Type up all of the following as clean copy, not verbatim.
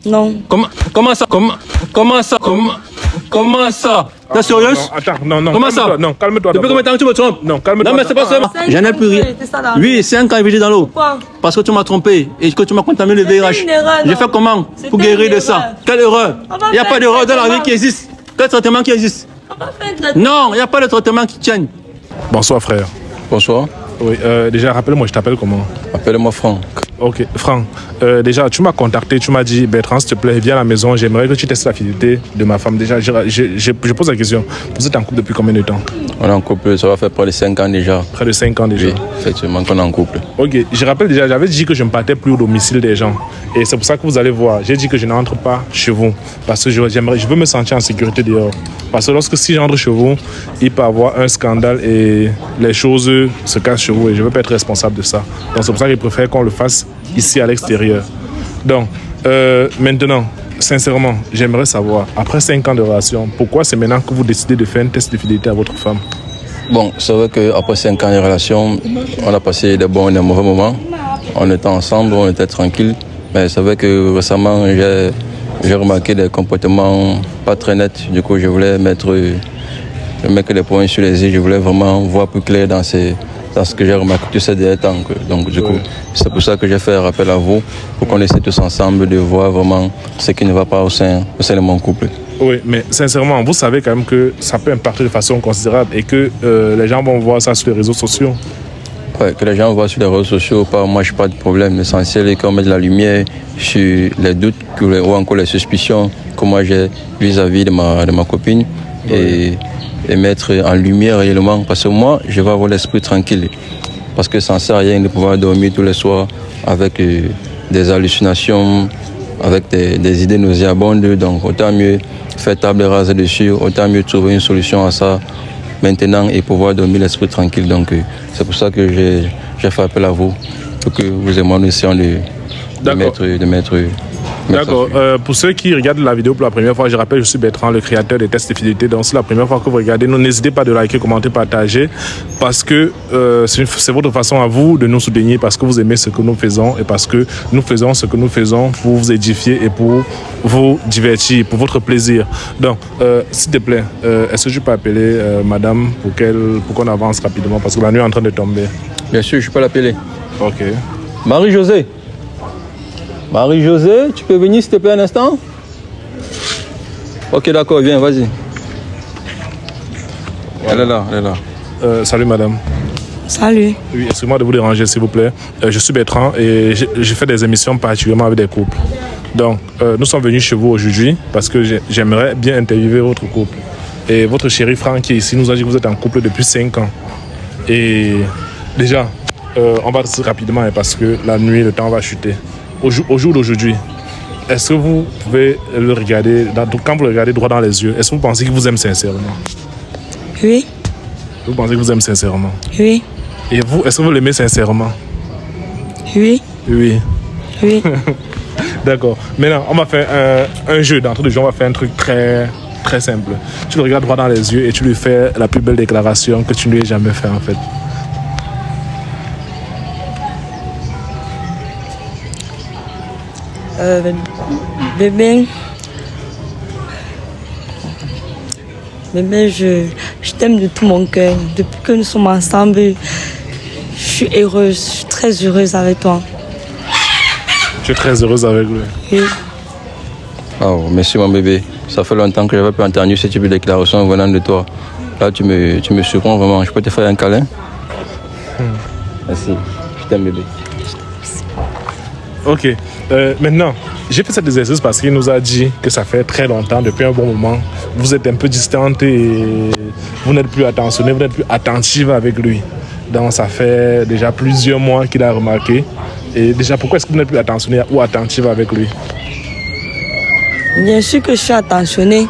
Non. Comment ça? Comment ça? T'es sérieuse? Non, attends, non. Comment ça? Non, calme-toi. Depuis combien de temps tu me trompes? Non, calme-toi. Non, mais c'est pas ça. J'en ai plus rien. Oui, 5 ans, il vit dans l'eau. Pourquoi? Parce que tu m'as trompé et que tu m'as contaminé le VIH. J'ai fait comment pour guérir de ça? Quelle erreur? Il n'y a pas d'erreur dans la vie qui existe. Quel traitement qui existe? Non, il n'y a pas de traitement qui tienne. Bonsoir, frère. Bonsoir. Oui, déjà, rappelle-moi, je t'appelle comment? Appelle-moi Franck. Ok, Franck, déjà, tu m'as contacté, tu m'as dit, Bertrand, s'il te plaît, viens à la maison, j'aimerais que tu testes la fidélité de ma femme. Déjà, je pose la question, vous êtes en couple depuis combien de temps? On est en couple, ça va faire près de 5 ans déjà. Près de 5 ans déjà? Oui, effectivement, qu'on est en couple. Ok, je rappelle déjà, j'avais dit que je ne partais plus au domicile des gens. Et c'est pour ça que vous allez voir, j'ai dit que je n'entre pas chez vous. Parce que je veux me sentir en sécurité dehors. Parce que si j'entre chez vous, il peut y avoir un scandale et les choses se cassent chez vous et je ne veux pas être responsable de ça. Donc c'est pour ça que je préfère qu'on le fasse ici à l'extérieur. Donc, maintenant, sincèrement, j'aimerais savoir, après 5 ans de relation, pourquoi c'est maintenant que vous décidez de faire un test de fidélité à votre femme? Bon, c'est vrai qu'après 5 ans de relation, on a passé des bons et des mauvais moments. On était ensemble, on était tranquille. Mais c'est vrai que récemment, j'ai remarqué des comportements pas très nets. Du coup, je voulais mettre les points sur les i. Je voulais vraiment voir plus clair dans ce que j'ai remarqué tous ces derniers temps. Donc, du coup, c'est pour ça que j'ai fait appel à vous, pour qu'on essaie tous ensemble de voir vraiment ce qui ne va pas au sein de mon couple. Oui, mais sincèrement, vous savez quand même que ça peut impacter de façon considérable et que les gens vont voir ça sur les réseaux sociaux. Ouais, que les gens voient sur les réseaux sociaux, moi je n'ai pas de problème. L'essentiel est qu'on mette de la lumière sur les doutes ou encore les suspicions que moi j'ai vis-à-vis de ma copine et mettre en lumière réellement. Parce que moi, je vais avoir l'esprit tranquille. Parce que ça ne sert à rien de pouvoir dormir tous les soirs avec des hallucinations, avec des idées nauséabondes. Donc autant mieux faire table rase dessus, autant mieux trouver une solution à ça maintenant et pouvoir dormir l'esprit tranquille. Donc c'est pour ça que j'ai fait appel à vous, pour que vous et moi nous essayons de mettre. D'accord. Pour ceux qui regardent la vidéo pour la première fois, je rappelle, je suis Bertrand, le créateur des tests de fidélité. Donc, c'est la première fois que vous regardez. N'hésitez pas de liker, commenter, partager. Parce que c'est votre façon à vous de nous soutenir, parce que vous aimez ce que nous faisons et parce que nous faisons ce que nous faisons pour vous édifier et pour vous divertir, pour votre plaisir. Donc, s'il te plaît, est-ce que je peux appeler madame pour qu'on avance rapidement, parce que la nuit est en train de tomber? Bien sûr, je peux l'appeler. Ok. Marie-Josée. Marie-Josée, tu peux venir s'il te plaît un instant? Ok, d'accord, viens, vas-y. Elle est là. Salut madame. Salut. Oui, excusez-moi de vous déranger s'il vous plaît. Je suis Bertrand et je fais des émissions particulièrement avec des couples. Donc, nous sommes venus chez vous aujourd'hui parce que j'aimerais bien interviewer votre couple. Et votre chéri Franck qui est ici nous a dit que vous êtes en couple depuis 5 ans. Et déjà, on va rapidement parce que la nuit, le temps va chuter. Au jour d'aujourd'hui, est-ce que vous pouvez le regarder, quand vous le regardez droit dans les yeux, est-ce que vous pensez qu'il vous aime sincèrement? Oui. Vous pensez qu'il vous aime sincèrement? Oui. Et vous, est-ce que vous l'aimez sincèrement? Oui. Oui. Oui. D'accord. Maintenant, on va faire un jeu d'entrée de jeu. On va faire un truc très, très simple. Tu le regardes droit dans les yeux et tu lui fais la plus belle déclaration que tu ne lui aies jamais fait en fait. Bébé, je t'aime de tout mon cœur. Depuis que nous sommes ensemble, je suis heureuse, je suis très heureuse avec toi. Tu es très heureuse avec lui? Oui. Oh, merci mon bébé. Ça fait longtemps que je n'avais pas entendu ce type de déclaration venant de toi. Là, tu me surprends vraiment. Je peux te faire un câlin? Merci. Je t'aime bébé. Ok. Maintenant, j'ai fait cet exercice parce qu'il nous a dit que ça fait très longtemps, depuis un bon moment, vous êtes un peu distante et vous n'êtes plus attentionnée, vous n'êtes plus attentive avec lui. Donc ça fait déjà plusieurs mois qu'il a remarqué. Et déjà, pourquoi est-ce que vous n'êtes plus attentionnée ou attentive avec lui? Bien sûr que je suis attentionnée.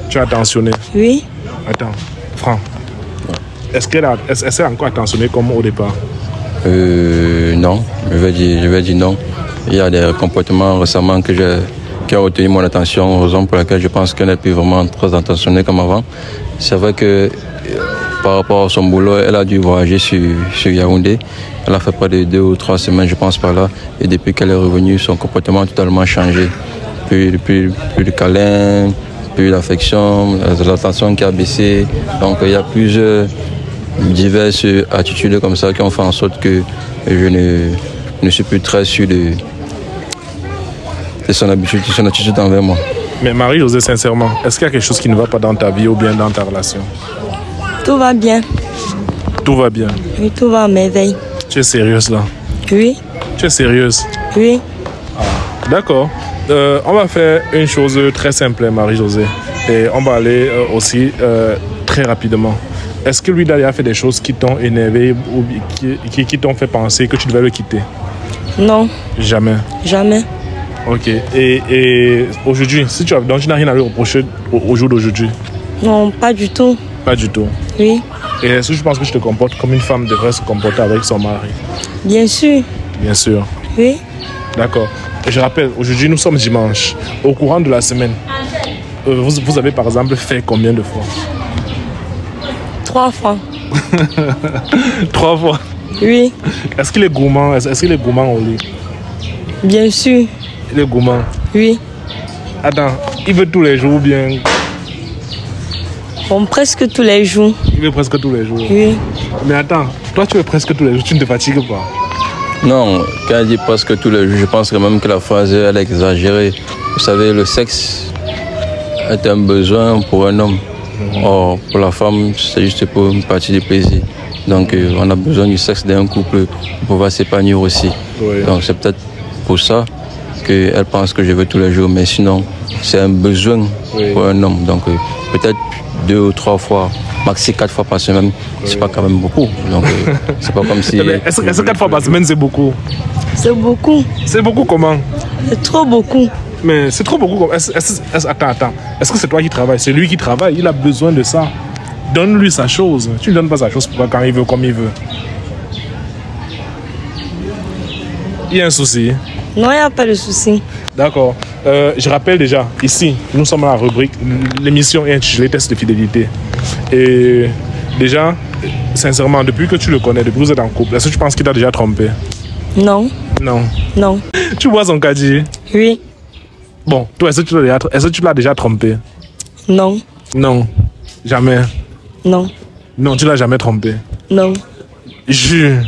Tu es attentionnée? Oui. Attends, Franck. Est-ce qu'elle est encore attentionnée comme au départ? Non, je vais dire non. Il y a des comportements récemment qui ont retenu mon attention, raison pour laquelle je pense qu'elle n'est plus vraiment très attentionnée comme avant. C'est vrai que par rapport à son boulot, elle a dû voyager sur Yaoundé. Elle a fait près de 2 ou 3 semaines, je pense, par là. Et depuis qu'elle est revenue, son comportement a totalement changé. plus de câlins, plus d'affection, l'attention qui a baissé. Donc il y a plusieurs diverses attitudes comme ça qui ont fait en sorte que je ne suis plus très sûr de son habitude, de son attitude envers moi. Mais Marie-Josée, sincèrement, est-ce qu'il y a quelque chose qui ne va pas dans ta vie ou bien dans ta relation? Tout va bien. Tout va bien? Oui, tout va à merveille. Tu es sérieuse là? Oui. Tu es sérieuse? Oui. D'accord. On va faire une chose très simple, Marie-Josée. Et on va aller aussi très rapidement. Est-ce que lui, il a fait des choses qui t'ont énervé ou qui t'ont fait penser que tu devais le quitter? Non. Jamais? Jamais. Ok. Et aujourd'hui, donc tu n'as rien à lui reprocher au jour d'aujourd'hui? Non, pas du tout. Pas du tout? Oui. Et est-ce que je pense que tu te comportes comme une femme devrait se comporter avec son mari? Bien sûr. Bien sûr. Oui. D'accord. Je rappelle, aujourd'hui nous sommes dimanche. Au courant de la semaine, vous avez par exemple fait combien de fois? 3 fois. 3 fois? Oui. Est-ce qu'il est gourmand? Est-ce qu'il est gourmand au lit? Bien sûr. Il est gourmand? Oui. Attends, il veut tous les jours ou bien? Bon, presque tous les jours. Il veut presque tous les jours? Oui. Mais attends, toi tu veux presque tous les jours, tu ne te fatigues pas? Non, quand elle dit presque tous les jours, je pense quand même que la phrase elle est exagérée. Vous savez, le sexe est un besoin pour un homme. Or, pour la femme, c'est juste pour une partie du plaisir. Donc, on a besoin du sexe d'un couple pour pouvoir s'épanouir aussi. Oui. Donc, c'est peut-être pour ça qu'elle pense que je veux tous les jours. Mais sinon, c'est un besoin pour un homme. Donc, peut-être 2 ou 3 fois, maxi 4 fois par semaine, c'est pas quand même beaucoup. Donc, c'est pas comme si... Est-ce que 4 fois par semaine, c'est beaucoup? C'est beaucoup. C'est beaucoup comment? C'est trop beaucoup. Mais c'est trop beaucoup. Attends. Est-ce que c'est toi qui travailles? C'est lui qui travaille. Il a besoin de ça. Donne-lui sa chose. Tu ne donnes pas sa chose pour quand il veut, comme il veut. Il y a un souci? Non, il n'y a pas de souci. D'accord. Je rappelle déjà, ici, nous sommes à la rubrique, l'émission est intitulée Test de fidélité. Et déjà, sincèrement, depuis que tu le connais, depuis que vous êtes en couple, est-ce que tu penses qu'il t'a déjà trompé? Non. Non. Non. Tu vois son caddie? Oui. Bon, toi, est-ce que tu l'as déjà trompé? Non. Non. Jamais? Non. Non, tu l'as jamais trompé? Non. Jure.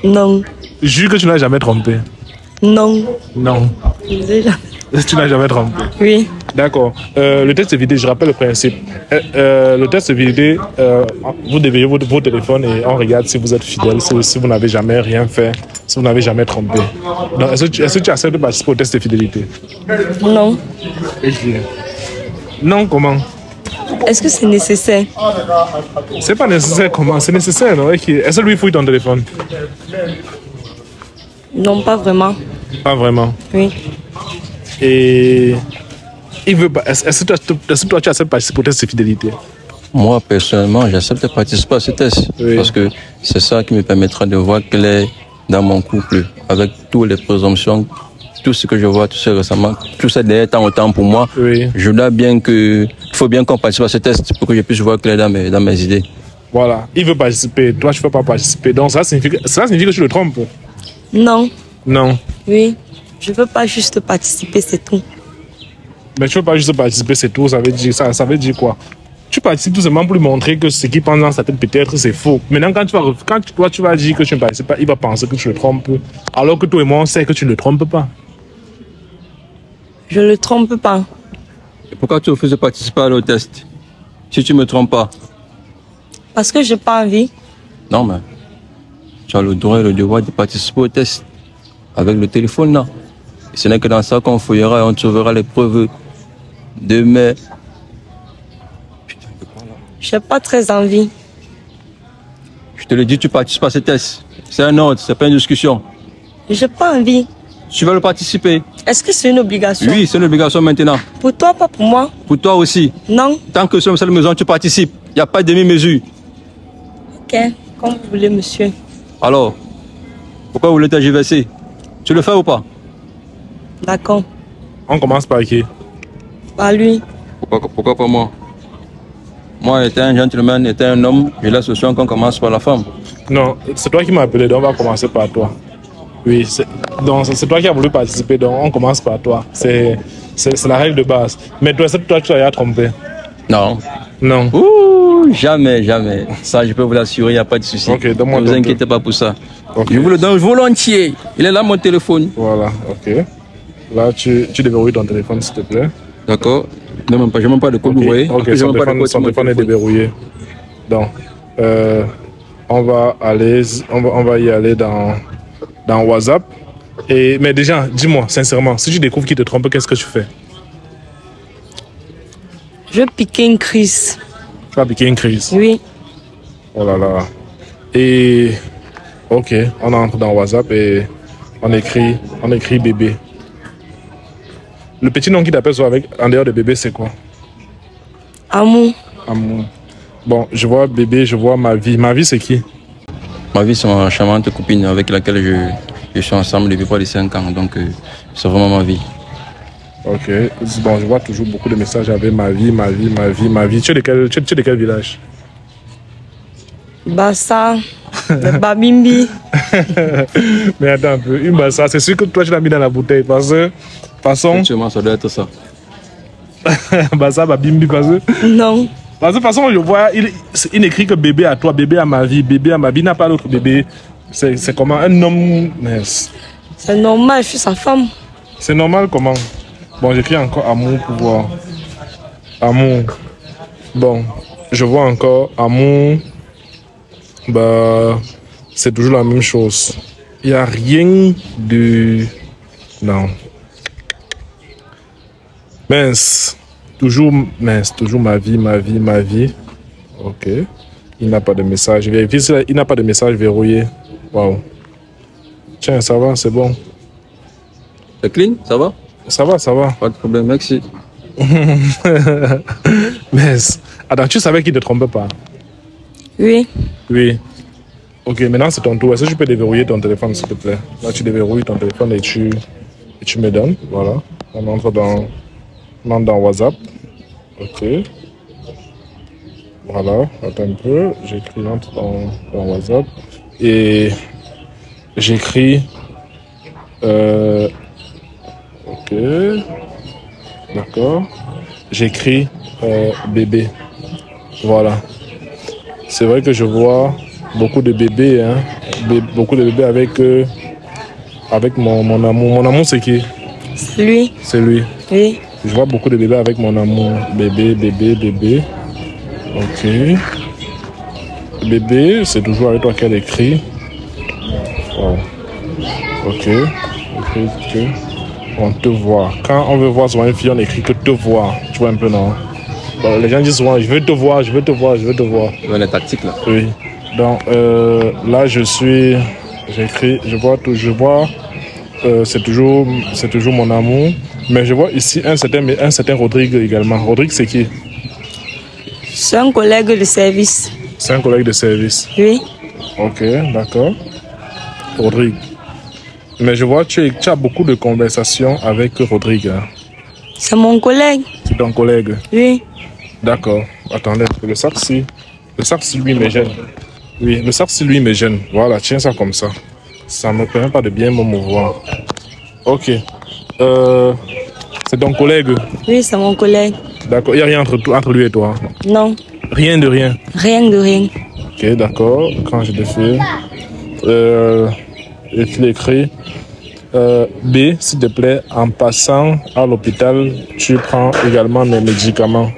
Non. Jure que tu l'as jamais trompé? Non. Non. Déjà. Tu l'as jamais trompé? Oui. D'accord. Le test de vidéo, je rappelle le principe. Le test de vidéo, vous déverrouillez vos téléphones et on regarde si vous êtes fidèle, si vous n'avez jamais rien fait, si vous n'avez jamais trompé. Donc, est-ce que tu acceptes de participer au test de fidélité? Non. Non, comment? Est-ce que c'est nécessaire? C'est pas nécessaire, comment? C'est nécessaire, non? Est-ce que lui fouille ton téléphone? Non, pas vraiment. Pas vraiment. Oui. Et il veut pas. Est-ce que toi tu acceptes de participer au test de fidélité? Moi, personnellement, j'accepte de participer à ce test. Oui. Parce que c'est ça qui me permettra de voir quel est dans mon couple, avec toutes les présomptions, tout ce que je vois, tout ça récemment, tout ça derrière tant autant pour moi. Oui. Je dois bien que, il faut bien qu'on participe à ce test pour que je puisse voir clair dans mes idées. Voilà. Il veut participer. Toi, tu ne veux pas participer. Donc, ça signifie que tu le trompes. Non. Non. Oui. Je ne veux pas juste participer, c'est tout. Mais tu ne veux pas juste participer, c'est tout. Ça veut dire quoi? Tu participes tout simplement pour lui montrer que ce qu'il pense dans sa tête, peut-être, c'est faux. Maintenant, quand tu vas dire que tu ne participes pas, il va penser que tu le trompes. Alors que toi et moi, on sait que tu ne le trompes pas. Je ne le trompe pas. Et pourquoi tu refuses de participer au test si tu ne me trompes pas? Parce que je n'ai pas envie. Non, mais tu as le droit et le devoir de participer au test avec le téléphone là. Et ce n'est que dans ça qu'on fouillera et on trouvera les preuves de mes... Je n'ai pas très envie. Je te le dis, tu participes à ce test. C'est un ordre, c'est pas une discussion. Je n'ai pas envie. Tu vas le participer? Est-ce que c'est une obligation? Oui, c'est une obligation maintenant. Pour toi, pas pour moi? Pour toi aussi. Non. Tant que sur une seule maison, tu participes. Il n'y a pas de demi-mesure. Ok, comme vous voulez, monsieur. Alors, pourquoi vous voulez tergiverser? Tu le fais ou pas? D'accord. On commence par qui? Par lui. Pourquoi pas moi? Moi, étant un gentleman, étant un homme, je laisse le soin qu'on commence par la femme. Non, c'est toi qui m'as appelé, donc on va commencer par toi. Oui, donc c'est toi qui as voulu participer, donc on commence par toi. C'est la règle de base. Mais toi, tu as trompé. Non. Non. Ouh, jamais, jamais. Ça, je peux vous l'assurer, il n'y a pas de souci. Ok, ne vous inquiétez pas pour ça. Okay. Je vous le donne volontiers. Il est là, mon téléphone. Voilà, ok. Là, tu déverrouilles ton téléphone, s'il te plaît. D'accord. Je n'ai même pas de code, vous voyez. Ok, son téléphone est déverrouillé. Donc, on va y aller dans WhatsApp. Mais déjà, dis-moi, sincèrement, si tu découvres qu'il te trompe, qu'est-ce que tu fais? Je vais piquer une crise. Tu vas piquer une crise? Oui. Oh là là. Et, ok, on entre dans WhatsApp et on écrit bébé. Le petit nom qui t'appelle en dehors de bébé, c'est quoi? Amour. Amour. Bon, je vois bébé, je vois ma vie. Ma vie, c'est qui? Ma vie, c'est ma charmante copine avec laquelle je suis ensemble depuis près de 5 ans. Donc, c'est vraiment ma vie. Ok. Bon, je vois toujours beaucoup de messages avec ma vie. Tu es de quel village? Bassa. Le Babimbi. Mais attends un peu. Une Bassa, c'est sûr que toi, tu l'as mis dans la bouteille. Parce que, façon. Actuellement, ça doit être ça. Bassa, Babimbi, parce que. Non. Parce que, de toute façon, je vois, il n'écrit que bébé à toi, bébé à ma vie, bébé à ma vie. Il n'a pas d'autre bébé. C'est comment? Un homme. C'est normal, je suis sa femme. C'est normal comment? Bon, j'écris encore amour pour voir. Amour. Bon, je vois encore amour. Bah, c'est toujours la même chose. Il n'y a rien de... Non. Mince. Toujours ma vie. Ok. Il n'a pas de message. Vérifie, il n'a pas de message verrouillé. Waouh. Tiens, ça va, c'est bon. C'est clean, ça va? Ça va. Pas de problème, merci. Mais, attends, tu savais qu'il ne te trompait pas? Oui. Oui. Ok, maintenant c'est ton tour. Est-ce que tu peux déverrouiller ton téléphone, s'il te plaît? Là, tu déverrouilles ton téléphone et tu me donnes. Voilà. On entre dans WhatsApp. Ok. Voilà. Attends un peu. J'écris entre dans WhatsApp. Et j'écris... Ok. D'accord. J'écris bébé. Voilà. C'est vrai que je vois beaucoup de bébés, hein. Beaucoup de bébés avec mon amour. Mon amour, c'est qui? C'est lui. C'est lui. Oui. Je vois beaucoup de bébés avec mon amour. Bébé. Ok. Bébé, c'est toujours avec toi qu'elle écrit. Oh. Ok. Écrit que on te voit. Quand on veut voir souvent une fille, on écrit que te voir. Tu vois un peu, non? Bon, les gens disent souvent, je veux te voir. Les tactiques là. Oui. Donc là, j'écris, je vois, c'est toujours mon amour. Mais je vois ici un certain Rodrigue également. Rodrigue, c'est qui? C'est un collègue de service. C'est un collègue de service. Oui. Ok, d'accord. Rodrigue. Mais je vois que tu as beaucoup de conversations avec Rodrigue. Hein. C'est mon collègue. C'est ton collègue? Oui. D'accord. Attendez, le sac-ci, lui, me gêne. Oui, le sac-ci, lui, me gêne. Voilà, tiens ça comme ça. Ça ne me permet pas de bien me mouvoir. Ok. C'est ton collègue? Oui, c'est mon collègue. D'accord. Il n'y a rien entre lui et toi? Non. Rien de rien? Rien de rien. Ok, d'accord. Quand je le fais... et tu l'écris B, s'il te plaît, en passant à l'hôpital, tu prends également mes médicaments.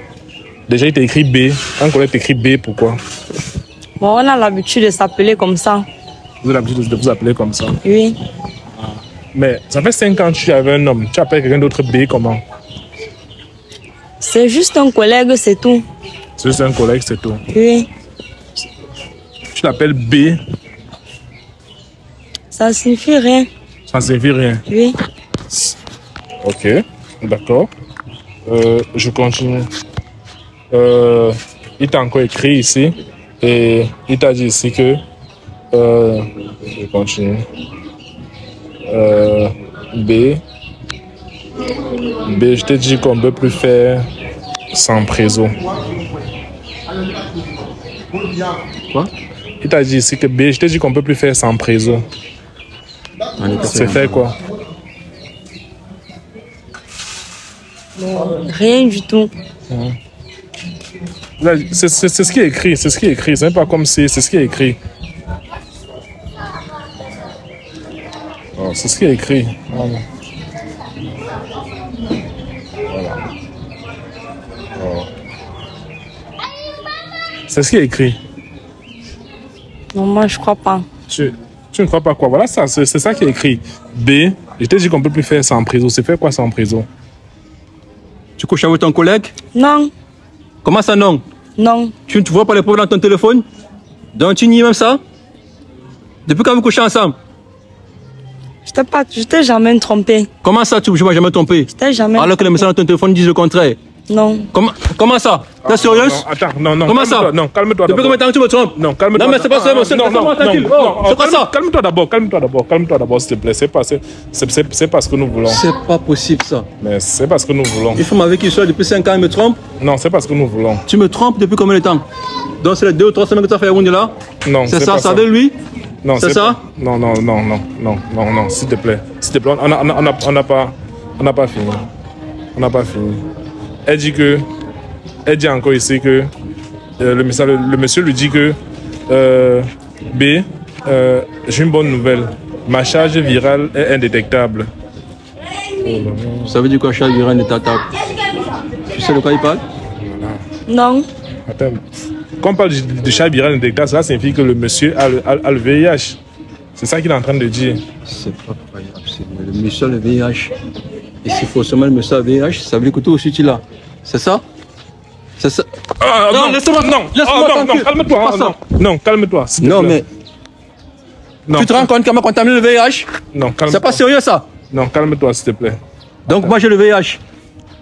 Déjà, il t'écrit B. Un collègue t'écrit B, pourquoi? Bon, on a l'habitude de s'appeler comme ça. Vous avez l'habitude de vous appeler comme ça? Oui. Mais ça fait 5 ans que tu avais un homme. Tu appelles quelqu'un d'autre B, comment? C'est juste un collègue, c'est tout. C'est juste un collègue, c'est tout? Oui. Tu l'appelles B? Ça signifie rien. Ça ne signifie rien? Oui. Ok, d'accord. Je continue. Il t'a encore écrit ici et il t'a dit ici que... je continue. B, je t'ai dit qu'on ne peut plus faire sans préso. Quoi? Il t'a dit ici que B, je t'ai dit qu'on ne peut plus faire sans préso. C'est fait quoi? Non, rien du tout. C'est ce qui est écrit, c'est ce qui est écrit. C'est pas comme si, c'est ce qui est écrit. Oh, c'est ce qui est écrit. Voilà. Voilà. Oh. C'est ce qui est écrit. Non, moi, je crois pas. Tu ne crois pas quoi? Voilà, c'est ça qui est écrit. B, je t'ai dit qu'on ne peut plus faire ça en prison. C'est faire quoi ça en prison? Tu couches avec ton collègue? Non. Comment ça non? Non. Tu ne vois pas les problèmes dans ton téléphone? Donc tu nies même ça? Depuis quand vous couchez ensemble? Je t'ai jamais trompé. Comment ça tu ne m'as jamais trompé? Je t'ai jamais Alors que les messages dans ton téléphone disent le contraire. Non. Comment ça? T'es sérieuse? Non, attends, non. Comment ça? Non, calme-toi. Depuis combien de temps tu me trompes? Non, calme-toi. Non, mais c'est pas ça, monsieur. Non, C'est quoi ça? Calme-toi d'abord, s'il te plaît. C'est pas ce que nous voulons. C'est pas possible ça. Mais c'est pas ce que nous voulons. Une femme avec qui je suis depuis 5 ans, elle me trompe? Non, c'est pas ce que nous voulons. Tu me trompes depuis combien de temps? Donc c'est les 2 ou 3 semaines que tu as fait à Yaoundé là? Non, c'est ça, ça avec lui? Non, c'est ça? Non, s'il te plaît. On n'a pas fini. On n'a pas fini. Elle dit encore ici que le monsieur lui dit que B, j'ai une bonne nouvelle. Ma charge virale est indétectable. Ça veut dire quoi, charge virale indétectable? Tu sais de quoi il parle? Non. Attends. Quand on parle de charge virale indétectable, ça signifie que le monsieur a le VIH. C'est ça qu'il est en train de dire. C'est pas croyable. Le monsieur a le VIH. Et si forcément le monsieur a le VIH, ça veut dire que toi aussi tu l'as. C'est ça? C'est ça? Non, laisse-moi, non, calme-toi. Non, calme-toi. Non, mais. Non, tu te rends compte qu'on m'a contaminé le VIH? Non, calme-toi. C'est pas sérieux ça? Non, calme-toi, s'il te plaît. Donc moi j'ai le VIH.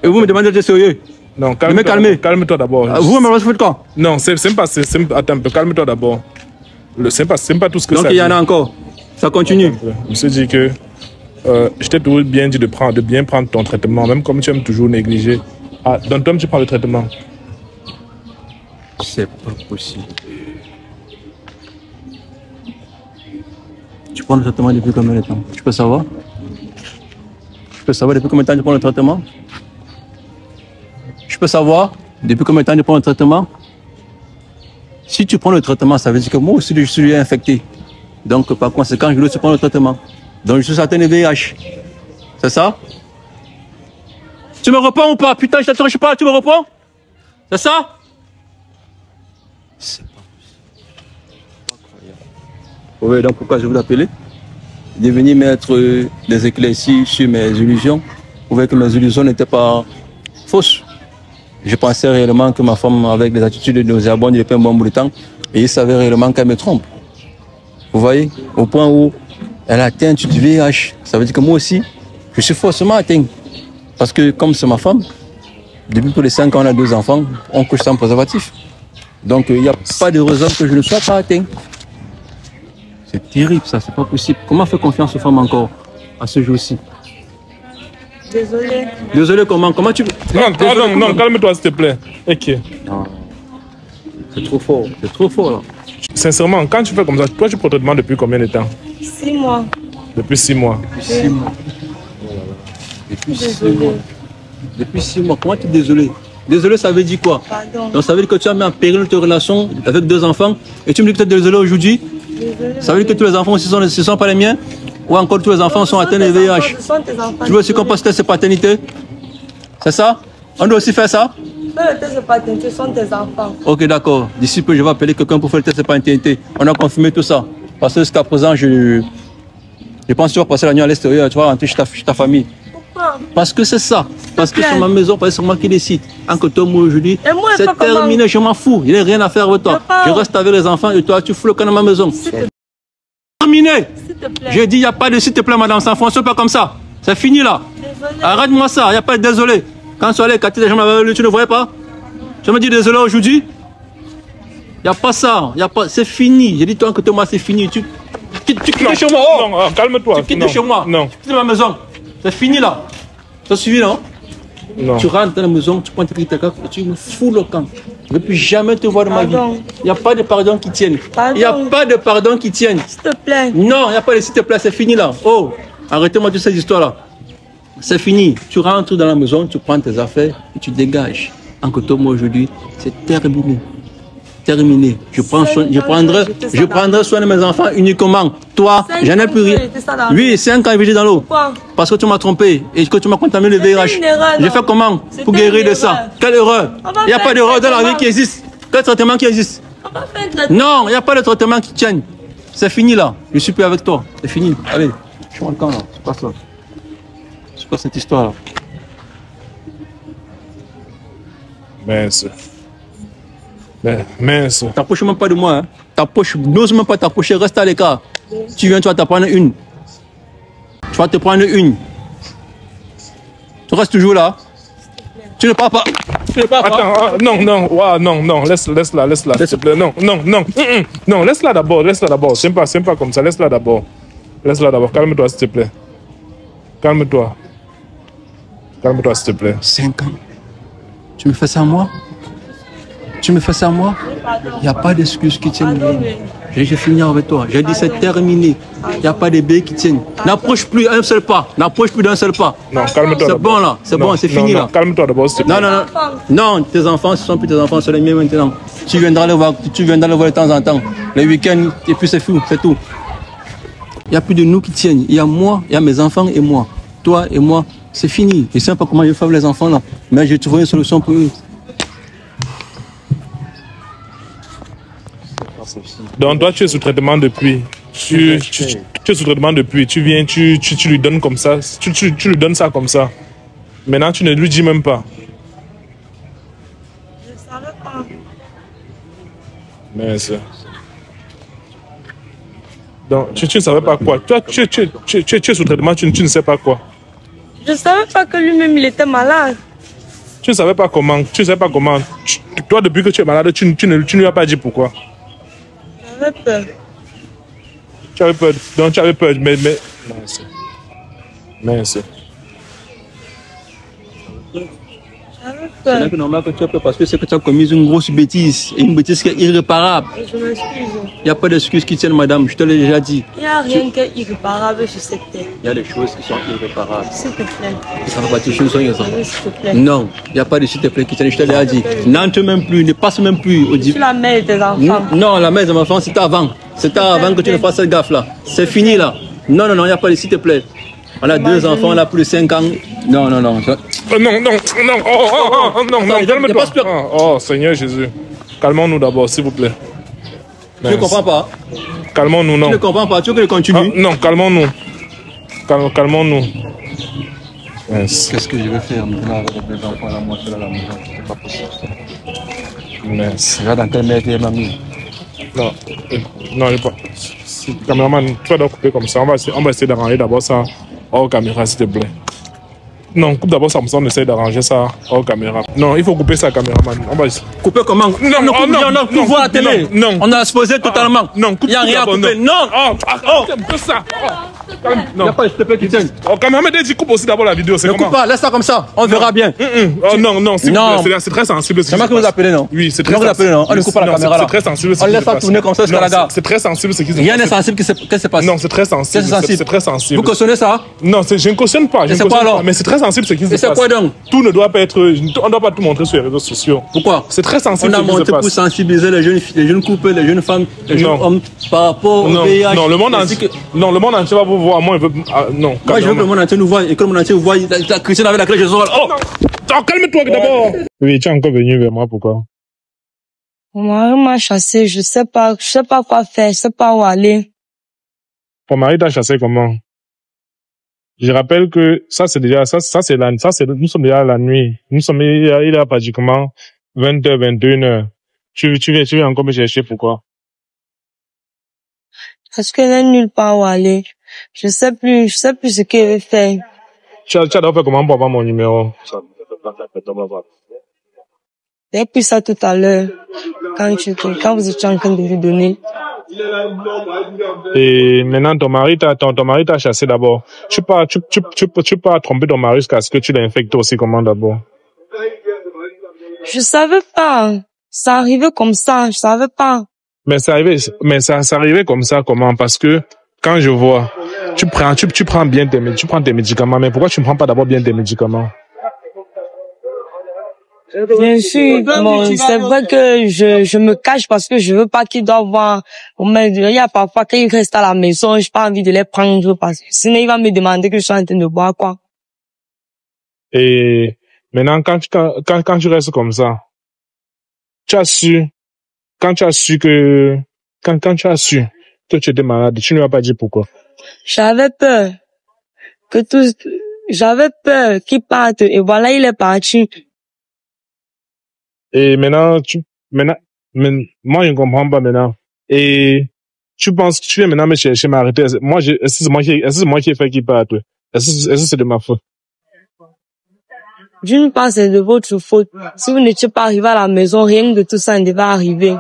Et vous me demandez d'être sérieux? Non, calme-toi. Calme-toi d'abord. Vous me faites quand? Non, c'est pas. Attends un peu, calme-toi d'abord. C'est pas tout ce que ça. Donc il y en a encore. Ça continue. Monsieur dit que je t'ai toujours bien dit de bien prendre ton traitement, même comme tu aimes toujours négliger. Ah, donc toi tu prends le traitement. C'est pas possible. Tu prends le traitement depuis combien de temps? Tu peux savoir? Je peux savoir depuis combien de temps tu prends le traitement? Je peux savoir depuis combien de temps tu prends le traitement? Si tu prends le traitement, ça veut dire que moi aussi je suis infecté. Donc par conséquent, je dois prendre le traitement. Donc je suis atteint de VIH. C'est ça? Tu me réponds ou pas? Putain, je t'attends, je parle, tu me réponds? C'est ça? C'est pas possible. Vous voyez donc pourquoi je vous appelais? De venir mettre des éclaircies sur mes illusions. Vous voyez que mes illusions n'étaient pas fausses. Je pensais réellement que ma femme, avec des attitudes nauséabondes depuis un bon bout de temps, et il savait réellement qu'elle me trompe. Vous voyez? Au point où elle a atteint du VIH. Ça veut dire que moi aussi, je suis forcément atteint. Parce que comme c'est ma femme, depuis plus de 5 ans, on a 2 enfants, on couche sans préservatif. Donc il n'y a pas de raison que je ne sois pas atteint. C'est terrible ça, c'est pas possible. Comment faire confiance aux femmes encore à ce jour-ci? Désolée. Désolé comment? Comment tu... Non, calme-toi s'il te plaît. Ok. Non. C'est trop fort là. Sincèrement, quand tu fais comme ça, toi tu prends le traitement depuis combien de temps? 6 mois. Depuis 6 mois. Depuis 6 mois. Depuis 6 mois. Depuis 6 mois. Comment tu es désolé? Désolé, ça veut dire quoi? Pardon. Donc ça veut dire que tu as mis en péril ta relation avec 2 enfants et tu me dis que tu es désolé aujourd'hui? Ça veut dire que tous les enfants aussi ce ne sont pas les miens? Ou encore tous les enfants sont atteints de VIH? Tu veux aussi qu'on passe test de paternité? C'est ça? On doit aussi faire ça? Fais le test de paternité, ce sont tes enfants. Ok, d'accord. D'ici peu, je vais appeler quelqu'un pour faire le test de paternité. On a confirmé tout ça. Parce que jusqu'à présent, je pense que tu vas passer la nuit à l'extérieur, tu vas rentrer chez ta famille. Pourquoi? Parce que c'est ça. Parce que c'est ma maison, parce que c'est moi qui décide. Entre toi, moi, aujourd'hui, c'est terminé, je m'en fous. Il n'y a rien à faire avec toi. Je reste avec les enfants et toi, tu fous le camp dans ma maison. Terminé. J'ai dit, il n'y a pas de s'il te plaît, madame, ça ne fonctionne pas comme ça. C'est fini là. Arrête-moi ça, il n'y a pas de désolé. Quand tu allais capter les gens avec lui, tu ne voyais pas? Tu me dis désolé aujourd'hui? Il n'y a pas ça. C'est fini. J'ai dit, toi, que moi, c'est fini. Tu quittes chez moi. Oh. Non, calme-toi. Tu quittes chez moi. Non. Tu quittes ma maison. C'est fini là. Ça suffit, non? Non. Tu rentres dans la maison, tu prends tes et tu me fous le camp. Je ne veux plus jamais te voir de ma vie. Il n'y a pas de pardon qui tienne. Il n'y a pas de pardon qui tienne. S'il te plaît. Non, il n'y a pas de s'il te plaît, c'est fini là. Oh, arrêtez-moi de ces histoires-là. C'est fini. Tu rentres dans la maison, tu prends tes affaires et tu dégages. En Cotonou aujourd'hui, c'est terminé. Terminé. Je prendrai soin de mes enfants uniquement. Toi, j'en ai plus rien. Oui, 5 ans, je dans l'eau. Parce que tu m'as trompé et que tu m'as contaminé le VIH. J'ai fait comment pour guérir de ça? Quelle erreur? Il n'y a pas d'erreur dans la vie qui existe. Quel traitement qui existe? Non, il n'y a pas de traitement qui tienne. C'est fini là. Je suis plus avec toi. C'est fini. Allez, je suis en camp là. C'est pas ça. C'est pas cette histoire là. Mince. Mince. T'approches même pas de moi. Hein. N'ose même pas t'approcher, reste à l'écart. Tu viens, tu vas t'en prendre une. Tu vas te prendre une. Tu restes toujours là. Tu ne pars pas. Tu ne pars pas. Attends, non, laisse-la, s'il te plaît. Non, laisse-la d'abord, C'est pas comme ça, laisse-la d'abord. Calme-toi, s'il te plaît. Calme-toi, s'il te plaît. 5 ans. Tu me fais ça à moi? Tu me fais ça à moi? Il n'y a pas d'excuses qui tiennent. J'ai fini avec toi. J'ai dit c'est terminé. Il n'y a pas de baies qui tiennent. N'approche plus un seul pas. N'approche plus d'un seul pas. Non, calme-toi. C'est bon là. C'est bon, c'est fini là. Calme-toi d'abord, s'il te plaît. Non, tes enfants, ce ne sont plus tes enfants, c'est les miens maintenant. Tu viendras les voir de temps en temps. Les week-ends, et puis c'est fou, c'est tout. Il n'y a plus de nous qui tiennent. Il y a moi, il y a mes enfants et moi. Toi et moi, c'est fini. Je ne sais pas comment je vais faire les enfants là. Mais j'ai trouvé une solution pour eux. Donc toi, tu es sous traitement depuis. Tu es sous traitement depuis. Tu viens, tu lui donnes comme ça. Tu lui donnes ça comme ça. Maintenant, tu ne lui dis même pas. Je ne savais pas. Mais ça. Donc, tu ne savais pas quoi. Toi, tu es sous traitement, tu ne sais pas quoi. Je ne savais pas que lui-même, il était malade. Tu ne savais pas comment. Toi, depuis que tu es malade, tu ne lui as pas dit pourquoi. J'avais peur. Tu avais peur. Donc, tu avais peur. Mais. Mince. J'avais peur. C'est normal que tu aies peur parce que c'est que tu as commis une grosse bêtise. Et une bêtise qui est irréparable. Je m'excuse. Il n'y a pas d'excuses qui tiennent, madame. Je te l'ai déjà dit. Il n'y a rien qui est irréparable sur cette terre. Il y a des choses qui sont irréparables. S'il te plaît. Ça va pas te choses sont irréparables. S'il te plaît. Non, il n'y a pas de s'il te plaît qui tiennent. Je te l'ai déjà dit. N'entre même plus, ne passe même plus. Je suis la mère de tes enfants. Non, la mère de mes enfants, c'était avant. C'était avant que tu ne fasses cette gaffe-là. C'est fini là. Non, il n'y a pas de s'il te plaît. On a 2 enfants, on a plus de 5 ans. Non. Non, calme-toi. Oh, Seigneur Jésus. Calmons-nous d'abord, s'il vous plaît. Tu ne comprends pas? Calmons-nous, non. Tu ne comprends pas? Tu veux que je continue? Non, calmons-nous. Calmons-nous. Qu'est-ce que je vais faire maintenant avec mes enfants là, moi, seul à la maison? C'est pas possible. Mince. Regarde dans quelle merde elle m'a mis. Non, il pas. Caméraman, tu vas donc couper comme ça. On va essayer d'arranger d'abord ça hors caméra, s'il te plaît. Non, coupe d'abord ça, on essaie d'arranger ça hors caméra. Non, il faut couper ça, caméraman. On va couper comment? Non, tout voit à la télé. Non. On a exposé totalement. Non, coupe. Il n'y a rien à couper. Non. Un peu ça. Non. Il n'y a pas, s'il te plaît, qui tienne. Caméraman, dit coupe aussi d'abord la vidéo. Ne coupe pas, laisse ça comme ça. On verra bien. Non, c'est très sensible. C'est moi qui vous appelez, non? Oui, c'est très sensible. On ne coupe pas la caméra là. C'est très sensible. On laisse ça tourner comme ça jusqu'à la gare. C'est très sensible ce qui se passe. Rien n'est sensible, qu'est-ce qui se passe? Non, c'est très sensible. C'est très sensible. Vous cautionnez ça? Non, je ne cautionne pas. C'est quoi alors? Mais c'est très sensible ce qui se passe. Et c'est quoi donc? Tout ne doit pas être. On ne doit pas tout montrer sur les réseaux sociaux. Pourquoi? C'est très sensible. On a montré pour sensibiliser les jeunes couples, les jeunes femmes, les jeunes hommes par rapport au VIH. Non, le monde entier va vous voir. Moi, non. Moi, je veux que le monde entier nous voie et que le monde entier voie la chrétienne avec laquelle je suis. Oh! Calme-toi d'abord. Oui, tu es encore venu vers moi, pourquoi? Mon mari m'a chassé, je sais pas quoi faire, je sais pas où aller. Ton mari t'a chassé comment? Je rappelle que ça c'est nous sommes déjà à la nuit. Il a pratiquement 20h, 21h. Tu viens encore me chercher, pourquoi? Parce qu'il n'est nulle part où aller. Je sais plus ce qu'il veut faire. Tu as d'abord fait comment pour avoir mon numéro? J'ai pris ça tout à l'heure, quand vous étiez en train de lui donner. Et maintenant, ton mari t'a chassé d'abord. Tu peux pas tromper ton mari jusqu'à ce que tu l'infectes aussi, comment d'abord? Je savais pas. Ça arrivait comme ça, je savais pas. Mais ça arrivait comme ça, comment? Parce que quand je vois, tu prends bien tu prends tes médicaments, mais pourquoi tu ne prends pas d'abord bien tes médicaments? Bien sûr, bon, c'est vrai que je me cache parce que je veux pas qu'ils doivent voir. Il y a parfois quand ils restent à la maison, j'ai pas envie de les prendre parce que sinon il va me demander que je suis en train de boire quoi. Et maintenant, quand tu restes comme ça, tu as su, quand tu as su que tu étais malade, tu ne m'as pas dit pourquoi. J'avais peur j'avais peur qu'il parte et voilà il est parti. Et maintenant, moi, je ne comprends pas maintenant. Et tu penses que tu viens maintenant me chercher, m'arrêter. Est-ce que c'est moi qui ai fait qu'il parte? Est-ce que c'est de ma faute? D'une part, c'est de votre faute. Si vous n'étiez pas arrivé à la maison, rien de tout ça ne devait arriver.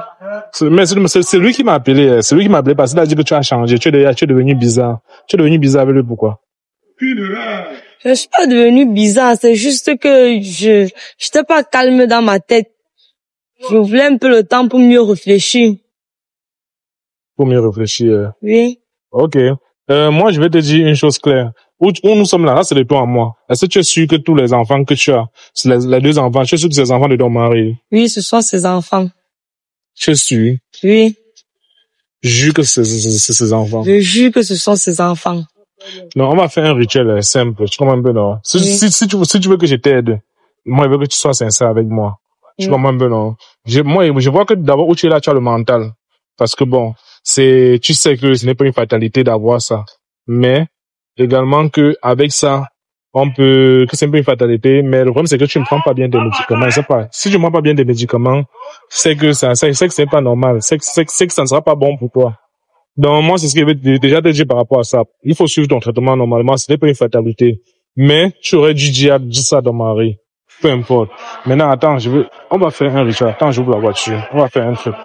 Mais c'est lui qui m'a appelé. C'est lui qui m'a appelé parce qu'il a dit que tu as changé. Tu es devenu bizarre. Tu es devenu bizarre avec lui, pourquoi? Je suis pas devenu bizarre. C'est juste que j'étais pas calme dans ma tête. Je voulais un peu le temps pour mieux réfléchir. Pour mieux réfléchir. Oui. Ok. Moi, je vais te dire une chose claire. Où nous sommes là, c'est de toi à moi. Est-ce que tu es sûr que tous les enfants que tu as, c'est les deux enfants, tu es sûr que c'est les enfants de ton mari? Oui, ce sont ses enfants. Tu es sûr? Oui. Je jure que c'est ses enfants. Je jure que ce sont ses enfants. Non, on va faire un rituel simple. Tu comprends un peu, non? Si tu veux que je t'aide, moi, je veux que tu sois sincère avec moi. Tu comprends un peu, non? Je vois que d'abord, où tu es là, tu as le mental. Parce que bon, tu sais que ce n'est pas une fatalité d'avoir ça. Mais, également que, avec ça, que c'est un peu une fatalité, mais le problème, c'est que tu ne prends pas bien tes médicaments. Je sais pas. Si tu ne prends pas bien tes médicaments, c'est que c'est pas normal. C'est que ça ne sera pas bon pour toi. Donc, moi, c'est ce que je vais déjà te dire par rapport à ça. Il faut suivre ton traitement normalement. Ce n'est pas une fatalité. Mais, tu aurais dû dire ça à ton mari. Peu importe. Maintenant, attends, on va faire un rituel. Attends, j'ouvre la voiture. On va faire un truc.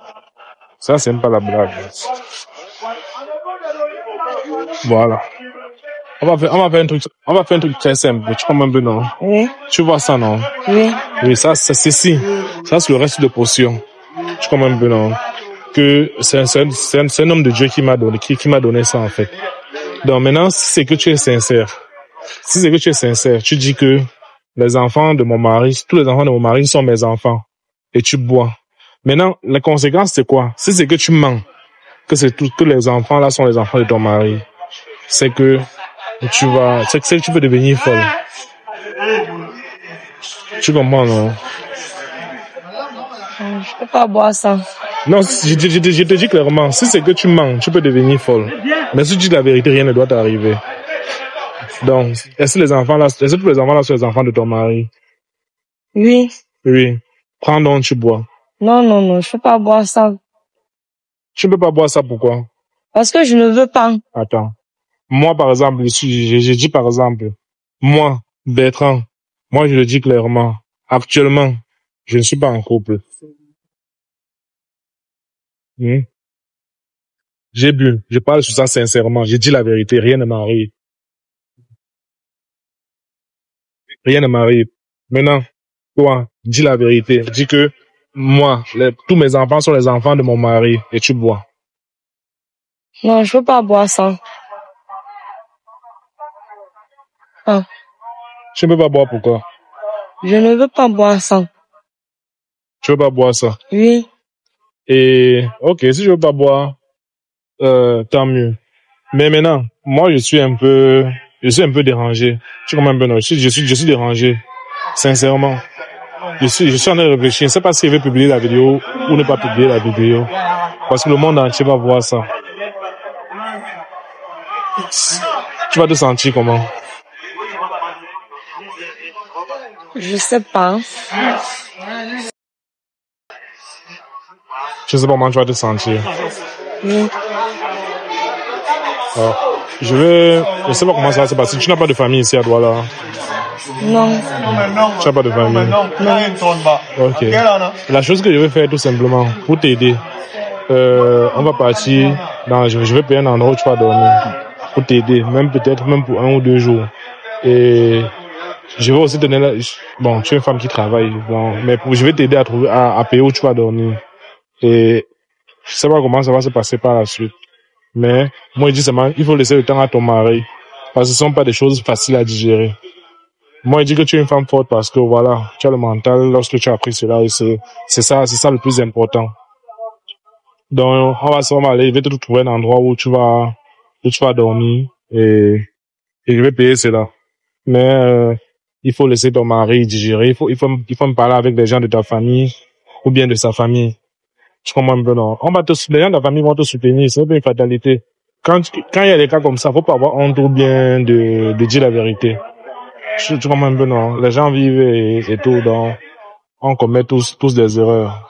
Ça, c'est même pas la blague. Voilà. On va faire un truc très simple. Tu comprends un peu, non? Oui. Tu vois ça, non? Oui. Oui, ça, c'est ceci. Ça, c'est le reste de potion. Tu comprends un peu, non? Que c'est un homme de Dieu qui m'a donné ça, en fait. Donc, maintenant, si c'est que tu es sincère, tu dis que les enfants de mon mari, tous les enfants de mon mari sont mes enfants. Et tu bois. Maintenant, la conséquence, c'est quoi? Si c'est que tu mens, que les enfants là sont les enfants de ton mari, c'est que tu peux devenir folle. Tu comprends, non? Je peux pas boire ça. Non, je te dis clairement, si c'est que tu mens, tu peux devenir folle. Mais si tu dis la vérité, rien ne doit t'arriver. Donc, est-ce que tous les enfants là sont les enfants de ton mari? Oui. Oui. Prends donc, tu bois. Non, je peux pas boire ça. Tu ne peux pas boire ça, pourquoi? Parce que je ne veux pas. Attends. Moi, par exemple, j'ai dit par exemple, moi, Bertrand, moi je le dis clairement, actuellement, je ne suis pas en couple. J'ai bu, je parle sur ça sincèrement, j'ai dit la vérité, rien ne m'arrive. Rien ne m'arrive. Maintenant, toi, dis la vérité, dis que moi, tous mes enfants sont les enfants de mon mari et tu bois. Non, je veux pas boire ça. Ah. Tu ne peux pas boire, pourquoi? Je ne veux pas boire ça. Tu veux pas boire ça? Oui. Et, ok, si je veux pas boire, tant mieux. Mais maintenant, moi, je suis un peu dérangé. Tu comprends un peu, non? Je suis dérangé. Sincèrement. Je suis en train de réfléchir. Je ne sais pas si je vais publier la vidéo ou ne pas publier la vidéo. Parce que le monde entier va voir ça. Tu vas te sentir comment? Je sais pas. Je sais pas comment tu vas te sentir. Oui. Je sais pas comment ça va se passer. Tu n'as pas de famille ici à Douala? Non. Tu n'as pas de famille? Non. Ok. La chose que je vais faire tout simplement, pour t'aider, on va partir je vais payer un endroit où tu vas dormir. Pour t'aider, peut-être même pour 1 ou 2 jours. Et je vais aussi te donner bon, tu es une femme qui travaille, bon, mais je vais t'aider à payer où tu vas dormir. Et je sais pas comment ça va se passer par la suite. Mais moi, je dis seulement, il faut laisser le temps à ton mari. Parce que ce sont pas des choses faciles à digérer. Moi, je dis que tu es une femme forte parce que voilà, tu as le mental lorsque tu as appris cela et c'est ça le plus important. Donc, on va aller, je vais te trouver un endroit où tu vas dormir et je vais payer cela. Mais, il faut laisser ton mari digérer. Il faut me parler avec les gens de ta famille ou bien de sa famille. Tu comprends un peu, non? Les gens de la famille vont te soutenir. C'est une fatalité. Quand il y a des cas comme ça, faut pas avoir honte ou bien de dire la vérité. Tu comprends un peu, non? Les gens vivent et tout, donc on commet tous des erreurs.